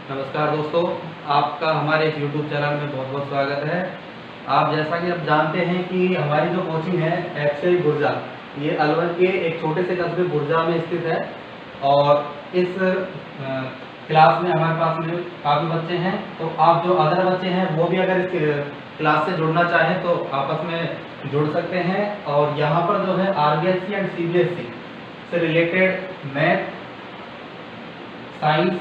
नमस्कार दोस्तों, आपका हमारे इस YouTube चैनल में बहुत बहुत स्वागत है। आप जैसा कि आप जानते हैं कि हमारी जो कोचिंग है एफसीआई बुर्जा, ये अलवर के एक छोटे से कस्बे बुर्जा में स्थित है। और इस क्लास में हमारे पास में काफ़ी बच्चे हैं, तो आप जो अदर बच्चे हैं वो भी अगर इस क्लास से जुड़ना चाहें तो आपस में जुड़ सकते हैं। और यहाँ पर जो है आरबीएससी एंड सीबीएसई से related math, science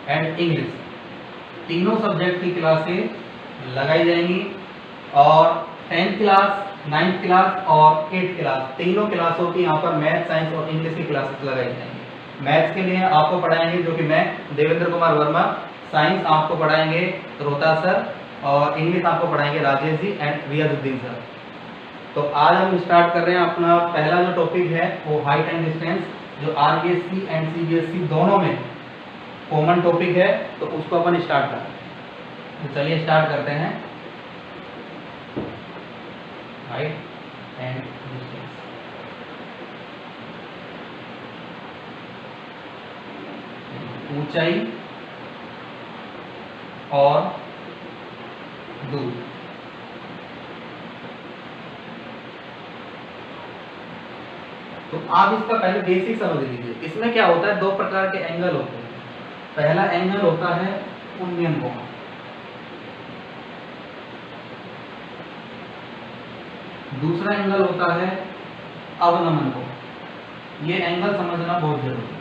and English तीनों सब्जेक्ट की क्लासें लगाई जाएंगी। और 10th क्लास, 9th क्लास और 8th क्लास तीनों क्लासों की यहाँ पर मैथ, साइंस और इंग्लिश की क्लासेस लगाई जाएंगी। मैथ्स के लिए आपको पढ़ाएंगे जो कि मैं देवेंद्र कुमार वर्मा, साइंस आपको पढ़ाएंगे रोहतास सर, और इंग्लिश आपको पढ़ाएंगे राजेश जी एंड रियाजुद्दीन सर। तो आज हम स्टार्ट कर रहे हैं अपना पहला जो टॉपिक है वो हाइट एंड डिस्टेंस, जो आरबीएससी एंड सीबीएसई दोनों में कॉमन टॉपिक है, तो उसको अपन स्टार्ट करें। तो चलिए स्टार्ट करते हैं। हाइट एंड डिस्टेंस, ऊंचाई और दूर। तो आप इसका पहले बेसिक समझ लीजिए। इसमें क्या होता है, दो प्रकार के एंगल होते हैं। पहला एंगल होता है उन्नयन कोण, दूसरा एंगल होता है अवनमन कोण। ये एंगल समझना बहुत जरूरी है।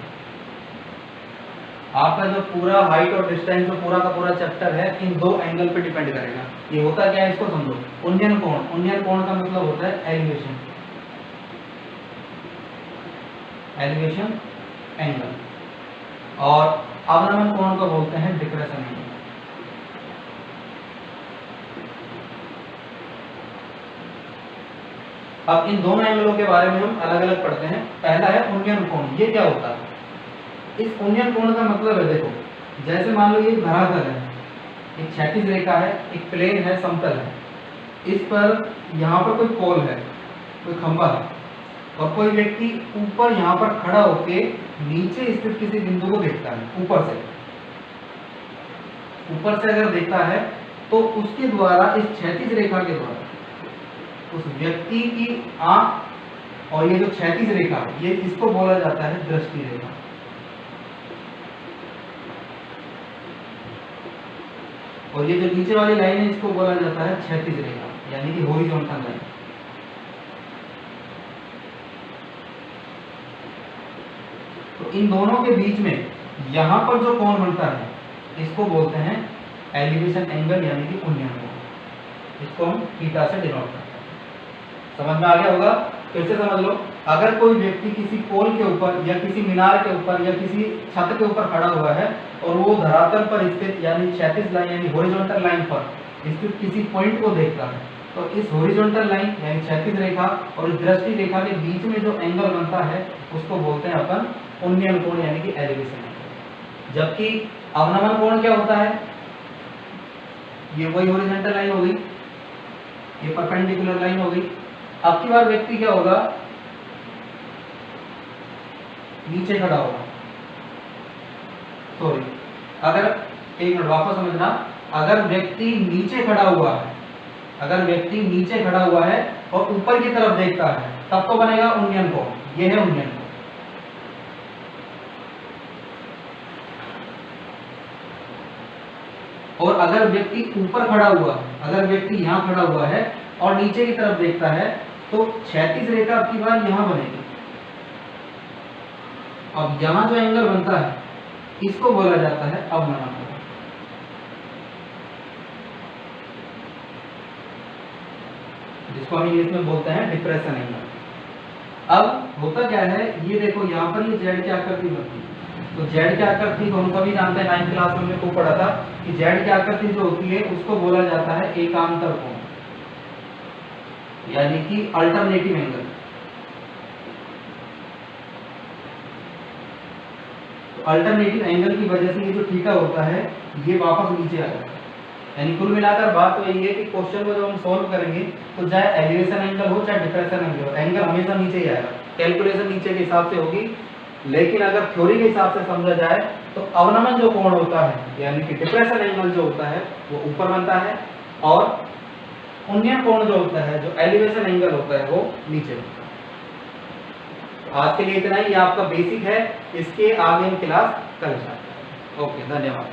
आपका जो पूरा हाइट और डिस्टेंस जो पूरा का पूरा चैप्टर है इन दो एंगल पे डिपेंड करेगा। ये होता क्या है इसको समझो। उन्नयन कोण, उन्नयन कोण का मतलब होता है एलिवेशन, एलिवेशन एंगल। और अवनमन कोण को बोलते हैं डिप्रेशन एंगल। अब इन दोनों एंगलों के बारे में हम अलग अलग पढ़ते हैं। पहला है उन्नयन कोण। ये क्या होता है? इस उन्नयन कोण का मतलब है, देखो जैसे मान लो ये धरातल है, एक क्षैतिज रेखा है, एक प्लेन है, समतल है। इस पर यहाँ पर कोई पोल है, कोई खंभा है, और कोई व्यक्ति ऊपर यहाँ पर खड़ा होके नीचे स्थित किसी बिंदु को देखता है। ऊपर से अगर देखता है तो उसके द्वारा, इस क्षैतिज रेखा के द्वारा उस व्यक्ति की आंख और ये जो क्षैतिज रेखा है ये इसको बोला जाता है दृष्टि रेखा। और ये जो नीचे वाली लाइन है इसको बोला जाता है क्षैतिज रेखा, यानी कि हॉरिजॉन्टल लाइन। तो इन दोनों के बीच में यहां पर जो कोण बनता है इसको बोलते हैं एलिवेशन एंगल, यानी कि उन्नयन कोण। इसको हम थीटा से डिनोट करते हैं। समझ में आ गया होगा? फिर से समझ लो। अगर कोई व्यक्ति किसी पोल के ऊपर या किसी मीनार के ऊपर या किसी छत के ऊपर खड़ा हुआ है और वो धरातल पर स्थित यानी क्षैतिज लाइन यानी हॉरिजॉन्टल लाइन पर स्थित किसी पॉइंट को देखता है, तो इस हॉरिजॉन्टल लाइन यानी क्षैतिज रेखा और इस दृष्टि रेखा के बीच में जो एंगल बनता है उसको बोलते हैं अपन उन्नयन कोण, यानी कि एलिवेशन एंगल। जबकि अवनमन कोण क्या होता है? ये वही हॉरिजॉन्टल लाइन हो गई, ये परपेंडिकुलर लाइन हो गई। अब की बार व्यक्ति क्या होगा, नीचे खड़ा होगा। सॉरी, अगर एक मिनट वापस समझना। अगर व्यक्ति नीचे खड़ा हुआ है, अगर व्यक्ति नीचे खड़ा हुआ है और ऊपर की तरफ देखता है तब तो बनेगा उन्नयन कोण। ये है उन्नयन कोण। और अगर व्यक्ति ऊपर खड़ा हुआ है, अगर व्यक्ति यहाँ खड़ा हुआ है और नीचे की तरफ देखता है तो क्षैतिज रेखा अब की बार यहाँ बनेगी। अब यहाँ जो एंगल बनता है इसको बोला जाता है अवनमन कोण। जिसको हम इंग्लिश में बोलते हैं डिप्रेशन एंगल। अब होता क्या है, ये देखो यहाँ पर ये जेड की आकृति बनती है। तो जेड की आकृति तो हम सभी जानते हैं, 9th क्लास में हमने खूब पढ़ा था कि जेड की आकृति जो होती है उसको बोला जाता है एकांतर कोण, यानी कि अल्टरनेटिव एंगल। तो अल्टरनेटिव एंगल की वजह से ये जो थीटा होता है ये वापस नीचे आ जाता है। यानी कुल मिलाकर बात तो यही है कि क्वेश्चन को जब हम सॉल्व करेंगे तो चाहे एलिवेशन एंगल हो चाहे डिप्रेशन एंगल हो, एंगल हमेशा नीचे ही आएगा। कैलकुलेशन नीचे के हिसाब से होगी लेकिन अगर थ्योरी के हिसाब से समझा जाए तो अवनमन जो कोण होता है यानी कि डिप्रेशन एंगल जो होता है वो ऊपर बनता है, और उन्नयन कोण जो होता है, जो एलिवेशन एंगल होता है, वो नीचे बनता है। आज के लिए इतना ही, ये आपका बेसिक है, इसके आगे हम क्लास कल स्टार्ट करेंगे। ओके, धन्यवाद।